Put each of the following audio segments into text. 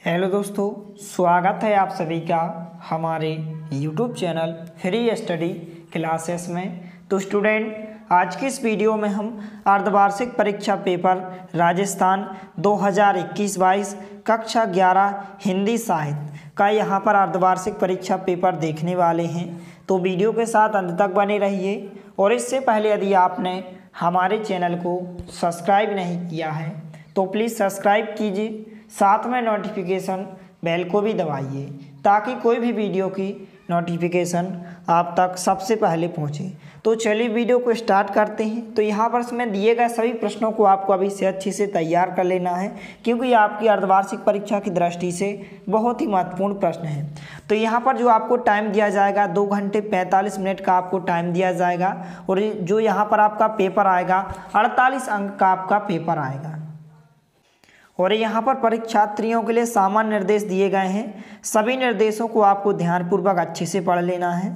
Hello दोस्तों, स्वागत है आप सभी का हमारे YouTube channel free study classes में। तो स्टूडेंट, आज की इस वीडियो में हम अर्धवार्षिक परीक्षा पेपर राजस्थान 2021-22 कक्षा 11 हिंदी साहित्य का यहाँ पर अर्धवार्षिक परीक्षा पेपर देखने वाले हैं। तो वीडियो के साथ अंत तक बने रहिए। और इससे पहले यदि आपने हमारे चैनल को सब्सक्राइब नहीं किया है तो प्लीज़ सब्सक्राइब कीजिए, साथ में नोटिफिकेशन बेल को भी दबाइए ताकि कोई भी वीडियो की नोटिफिकेशन आप तक सबसे पहले पहुंचे। तो चलिए वीडियो को स्टार्ट करते हैं। तो यहाँ पर इसमें दिए गए सभी प्रश्नों को आपको अभी से अच्छे से तैयार कर लेना है, क्योंकि ये आपकी अर्धवार्षिक परीक्षा की दृष्टि से बहुत ही महत्वपूर्ण प्रश्न है। तो यहाँ पर जो आपको टाइम दिया जाएगा 2 घंटे 45 मिनट का आपको टाइम दिया जाएगा। और जो यहाँ पर आपका पेपर आएगा 48 अंक का आपका पेपर आएगा। और यहाँ पर परीक्षार्थियों के लिए सामान्य निर्देश दिए गए हैं। सभी निर्देशों को आपको ध्यानपूर्वक अच्छे से पढ़ लेना है।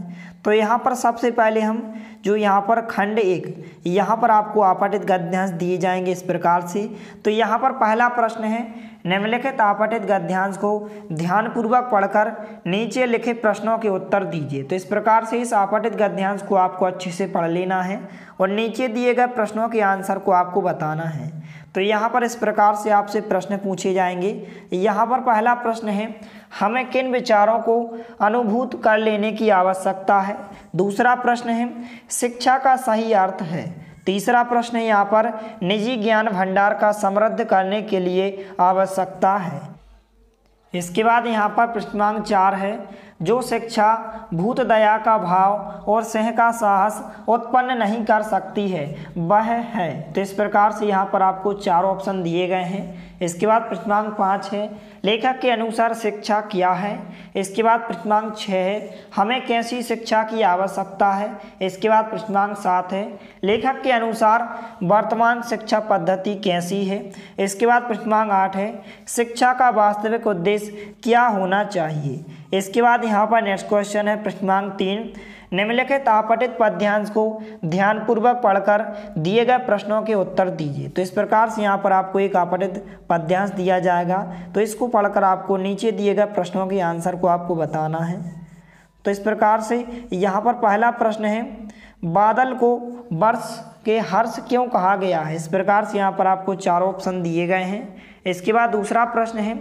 तो यहाँ पर सबसे पहले हम जो यहाँ पर खंड 1 यहाँ पर आपको आपतित गद्यांश दिए जाएंगे इस प्रकार से। तो यहाँ पर पहला प्रश्न है, निम्नलिखित आपतित गद्यांश को ध्यानपूर्वक पढ़कर नीचे लिखे प्रश्नों के उत्तर दीजिए। तो इस प्रकार से इस आपतित गद्यांश को आपको अच्छे से पढ़ लेना है और नीचे दिए गए प्रश्नों के आंसर को आपको बताना है। तो यहाँ पर इस प्रकार से आपसे प्रश्न पूछे जाएंगे। यहाँ पर पहला प्रश्न है, हमें किन विचारों को अनुभूत कर लेने की आवश्यकता है। दूसरा प्रश्न है, शिक्षा का सही अर्थ है। तीसरा प्रश्न है यहाँ पर, निजी ज्ञान भंडार का समृद्ध करने के लिए आवश्यकता है। इसके बाद यहाँ पर प्रश्नांक 4 है, जो शिक्षा भूत दया का भाव और स्नेह का साहस उत्पन्न नहीं कर सकती है वह है। तो इस प्रकार से यहाँ पर आपको 4 ऑप्शन दिए गए हैं। इसके बाद प्रश्नांक 5 है, लेखक के अनुसार शिक्षा क्या है। इसके बाद प्रश्नांक 6 है, हमें कैसी शिक्षा की आवश्यकता है। इसके बाद प्रश्नांक 7 है, लेखक के अनुसार वर्तमान शिक्षा पद्धति कैसी है। इसके बाद प्रश्नांक 8 है, शिक्षा का वास्तविक उद्देश्य क्या होना चाहिए। इसके बाद यहाँ पर नेक्स्ट क्वेश्चन है प्रश्नांक 3, निम्नलिखित आपतित पद्यांश को ध्यानपूर्वक पढ़कर दिए गए प्रश्नों के उत्तर दीजिए। तो इस प्रकार से यहाँ पर आपको एक आपतित पद्यांश दिया जाएगा। तो इसको पढ़कर आपको नीचे दिए गए प्रश्नों के आंसर को आपको बताना है। तो इस प्रकार से यहाँ पर पहला प्रश्न है, बादल को वर्ष के हर्ष क्यों कहा गया है। इस प्रकार से यहाँ पर आपको 4 ऑप्शन दिए गए हैं। इसके बाद दूसरा प्रश्न है,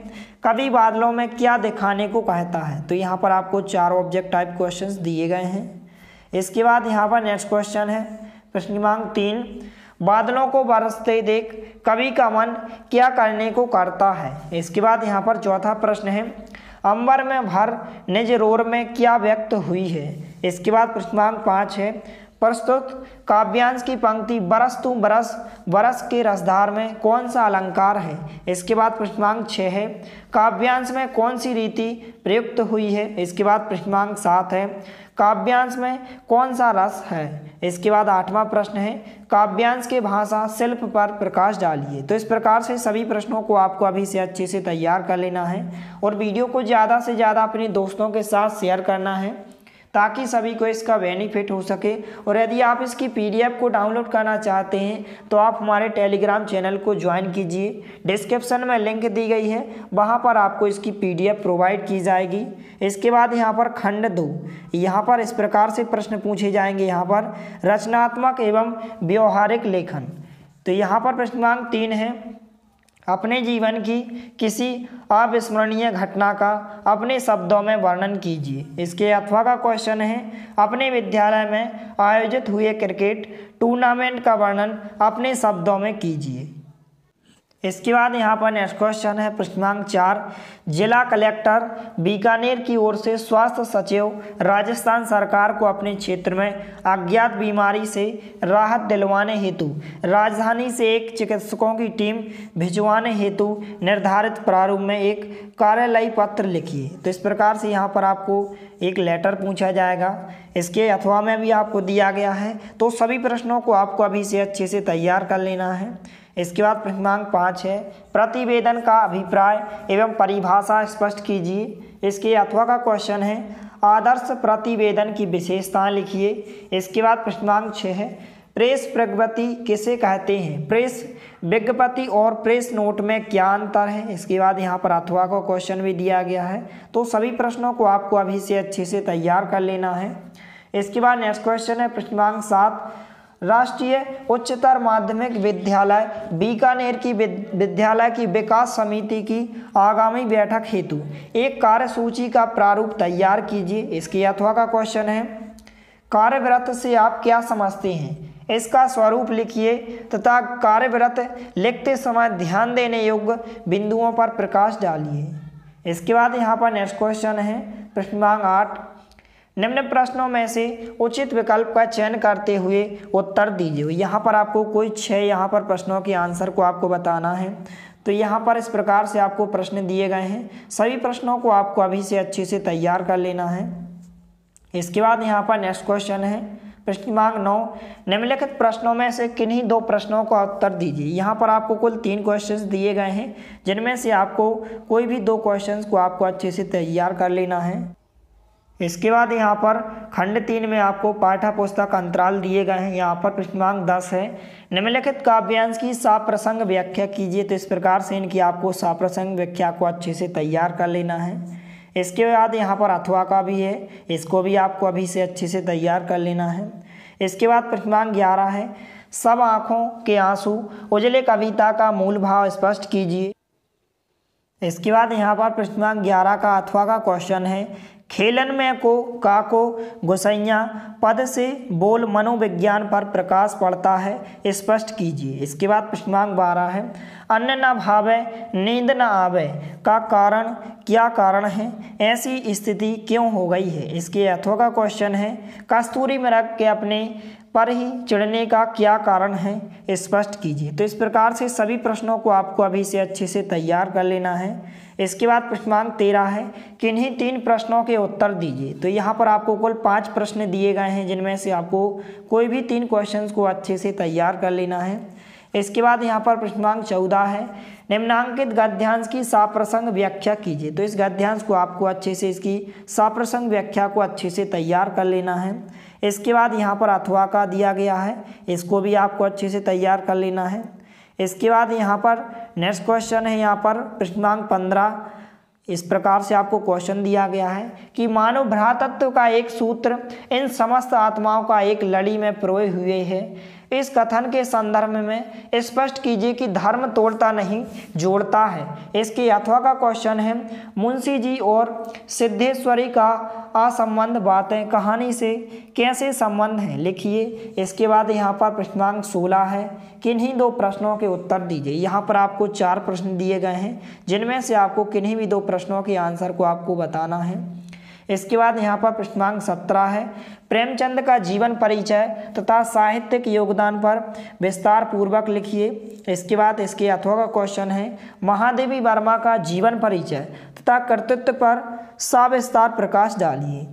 कवि बादलों में क्या दिखाने को कहता है। तो यहाँ पर आपको 4 ऑब्जेक्ट टाइप क्वेश्चंस दिए गए हैं। इसके बाद यहाँ पर नेक्स्ट क्वेश्चन है प्रश्नांक 3, बादलों को बरसते देख कवि का मन क्या करने को करता है। इसके बाद यहाँ पर चौथा प्रश्न है, अंबर में भर निज रोर में क्या व्यक्त हुई है। इसके बाद प्रश्नांक 5 है, प्रस्तुत काव्यांश की पंक्ति बरस तू बरस बरस के रसधार में कौन सा अलंकार है। इसके बाद प्रश्नांक 6 है, काव्यांश में कौन सी रीति प्रयुक्त हुई है। इसके बाद प्रश्नांक 7 है, काव्यांश में कौन सा रस है। इसके बाद 8वां प्रश्न है, काव्यांश के भाषा शिल्प पर प्रकाश डालिए। तो इस प्रकार से सभी प्रश्नों को आपको अभी से अच्छे से तैयार कर लेना है और वीडियो को ज़्यादा से ज़्यादा अपने दोस्तों के साथ शेयर करना है ताकि सभी को इसका बेनिफिट हो सके। और यदि आप इसकी PDF को डाउनलोड करना चाहते हैं तो आप हमारे टेलीग्राम चैनल को ज्वाइन कीजिए। डिस्क्रिप्शन में लिंक दी गई है, वहां पर आपको इसकी PDF प्रोवाइड की जाएगी। इसके बाद यहाँ पर खंड 2 यहाँ पर इस प्रकार से प्रश्न पूछे जाएंगे। यहाँ पर रचनात्मक एवं व्यवहारिक लेखन। तो यहाँ पर प्रश्नांक 3 है, अपने जीवन की किसी अविस्मरणीय घटना का अपने शब्दों में वर्णन कीजिए। इसके अथवा का क्वेश्चन है, अपने विद्यालय में आयोजित हुए क्रिकेट टूर्नामेंट का वर्णन अपने शब्दों में कीजिए। इसके बाद यहाँ पर नेक्स्ट क्वेश्चन है प्रश्नांक 4, जिला कलेक्टर बीकानेर की ओर से स्वास्थ्य सचिव राजस्थान सरकार को अपने क्षेत्र में अज्ञात बीमारी से राहत दिलवाने हेतु राजधानी से एक चिकित्सकों की टीम भिजवाने हेतु निर्धारित प्रारूप में एक कार्यालयी पत्र लिखिए। तो इस प्रकार से यहाँ पर आपको एक लेटर पूछा जाएगा। इसके अथवा में भी आपको दिया गया है। तो सभी प्रश्नों को आपको अभी से अच्छे से तैयार कर लेना है। इसके बाद प्रश्नांक 5 है, प्रतिवेदन का अभिप्राय एवं परिभाषा स्पष्ट कीजिए। इसके अथवा का क्वेश्चन है, आदर्श प्रतिवेदन की विशेषताएं लिखिए। इसके बाद प्रश्नांक 6 है, प्रेस प्रगति किसे कहते हैं। प्रेस विज्ञप्ति और प्रेस नोट में क्या अंतर है। इसके बाद यहाँ पर अथवा का क्वेश्चन भी दिया गया है। तो सभी प्रश्नों को आपको अभी से अच्छे से तैयार कर लेना है। इसके बाद नेक्स्ट क्वेश्चन है प्रश्न क्रमांक 7, राष्ट्रीय उच्चतर माध्यमिक विद्यालय बीकानेर की विद्यालय की विकास समिति की आगामी बैठक हेतु एक कार्यसूची का प्रारूप तैयार कीजिए। इसके अथवा का क्वेश्चन है, कार्यव्रत से आप क्या समझते हैं, इसका स्वरूप लिखिए तथा कार्यव्रत लिखते समय ध्यान देने योग्य बिंदुओं पर प्रकाश डालिए। इसके बाद यहाँ पर नेक्स्ट क्वेश्चन है प्रश्न क्रमांक 8, निम्न प्रश्नों में से उचित विकल्प का चयन करते हुए उत्तर दीजिए। यहाँ पर आपको कोई 6 यहाँ पर प्रश्नों के आंसर को आपको बताना है। तो यहाँ पर इस प्रकार से आपको प्रश्न दिए गए हैं। सभी प्रश्नों को आपको अभी से अच्छे से तैयार कर लेना है। इसके बाद यहाँ पर नेक्स्ट क्वेश्चन है प्रश्न क्रमांक 9, निम्नलिखित प्रश्नों में से किन्हीं 2 प्रश्नों का उत्तर दीजिए। यहाँ पर आपको कुल 3 क्वेश्चंस दिए गए हैं, जिनमें से आपको कोई भी 2 क्वेश्चंस को आपको अच्छे से तैयार कर लेना है। इसके बाद यहाँ पर खंड 3 में आपको पाठ्य पुस्तक अंतराल दिए गए हैं। यहाँ पर प्रश्न क्रमांक 10 है, निम्नलिखित काव्यांश की साप्रसंग व्याख्या कीजिए। तो इस प्रकार से इनकी आपको साप्रसंग व्याख्या को अच्छे से तैयार कर लेना है। इसके बाद यहाँ पर अथवा का भी है, इसको भी आपको अभी से अच्छे से तैयार कर लेना है। इसके बाद प्रश्न क्रमांक 11 है, सब आँखों के आंसू उजले कविता का मूल भाव स्पष्ट कीजिए। इसके बाद यहाँ पर प्रश्न क्रमांक 11 का अथवा का क्वेश्चन है, खेलन में को काको गुसैया पद से बोल मनोविज्ञान पर प्रकाश पड़ता है, स्पष्ट कीजिए। इसके बाद प्रश्न क्रमांक 12 है, अन्न न भावे नींद न आवे का कारण क्या कारण है, ऐसी स्थिति क्यों हो गई है। इसके अथवा का क्वेश्चन है, कस्तूरी मृग के अपने पर ही चिढ़ने का क्या कारण है, स्पष्ट कीजिए। तो इस प्रकार से सभी प्रश्नों को आपको अभी से अच्छे से तैयार कर लेना है। इसके बाद प्रश्न क्रमांक 13 है, किन्हीं 3 प्रश्नों के उत्तर दीजिए। तो यहाँ पर आपको कुल 5 प्रश्न दिए गए हैं, जिनमें से आपको कोई भी 3 क्वेश्चंस को अच्छे से तैयार कर लेना है। इसके बाद यहाँ पर प्रश्न क्रमांक 14 है, निम्नांकित गद्यांश की साप्रसंग व्याख्या कीजिए। तो इस गद्यांश को आपको अच्छे से इसकी साप्रसंग व्याख्या को अच्छे से तैयार कर लेना है। इसके बाद यहाँ पर अथवा का दिया गया है, इसको भी आपको अच्छे से तैयार कर लेना है। इसके बाद यहाँ पर नेक्स्ट क्वेश्चन है, यहाँ पर प्रश्न क्रमांक 15, इस प्रकार से आपको क्वेश्चन दिया गया है कि मानव भ्रातृत्व का एक सूत्र इन समस्त आत्माओं का एक लड़ी में पिरोए हुए है। इस कथन के संदर्भ में स्पष्ट कीजिए कि धर्म तोड़ता नहीं जोड़ता है। इसके अथवा का क्वेश्चन है, मुंशी जी और सिद्धेश्वरी का असंबंध बातें कहानी से कैसे संबंध है, लिखिए। इसके बाद यहाँ पर प्रश्न क्रमांक 16 है, किन्हीं 2 प्रश्नों के उत्तर दीजिए। यहाँ पर आपको 4 प्रश्न दिए गए हैं, जिनमें से आपको किन्हीं भी 2 प्रश्नों के आंसर को आपको बताना है। इसके बाद यहाँ पर प्रश्न क्रमांक 17 है, प्रेमचंद का जीवन परिचय तथा साहित्यिक योगदान पर विस्तार पूर्वक लिखिए। इसके बाद इसके अथवा का क्वेश्चन है, महादेवी वर्मा का जीवन परिचय तथा कृतित्व पर सविस्तार प्रकाश डालिए।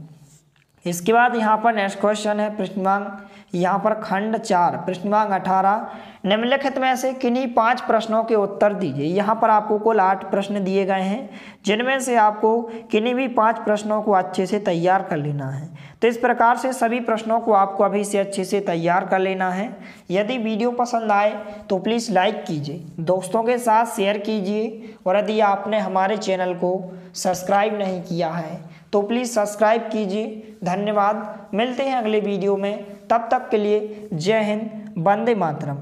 इसके बाद यहाँ पर नेक्स्ट क्वेश्चन है प्रश्न क्रमांक यहाँ पर खंड 4 प्रश्न क्रमांक 18, निम्नलिखित में से किन्हीं 5 प्रश्नों के उत्तर दीजिए। यहाँ पर आपको कुल 8 प्रश्न दिए गए हैं, जिनमें से आपको किन्हीं भी 5 प्रश्नों को अच्छे से तैयार कर लेना है। तो इस प्रकार से सभी प्रश्नों को आपको अभी से अच्छे से तैयार कर लेना है। यदि वीडियो पसंद आए तो प्लीज़ लाइक कीजिए, दोस्तों के साथ शेयर कीजिए, और यदि आपने हमारे चैनल को सब्सक्राइब नहीं किया है तो प्लीज़ सब्सक्राइब कीजिए। धन्यवाद, मिलते हैं अगले वीडियो में, तब तक के लिए जय हिंद, वंदे मातरम।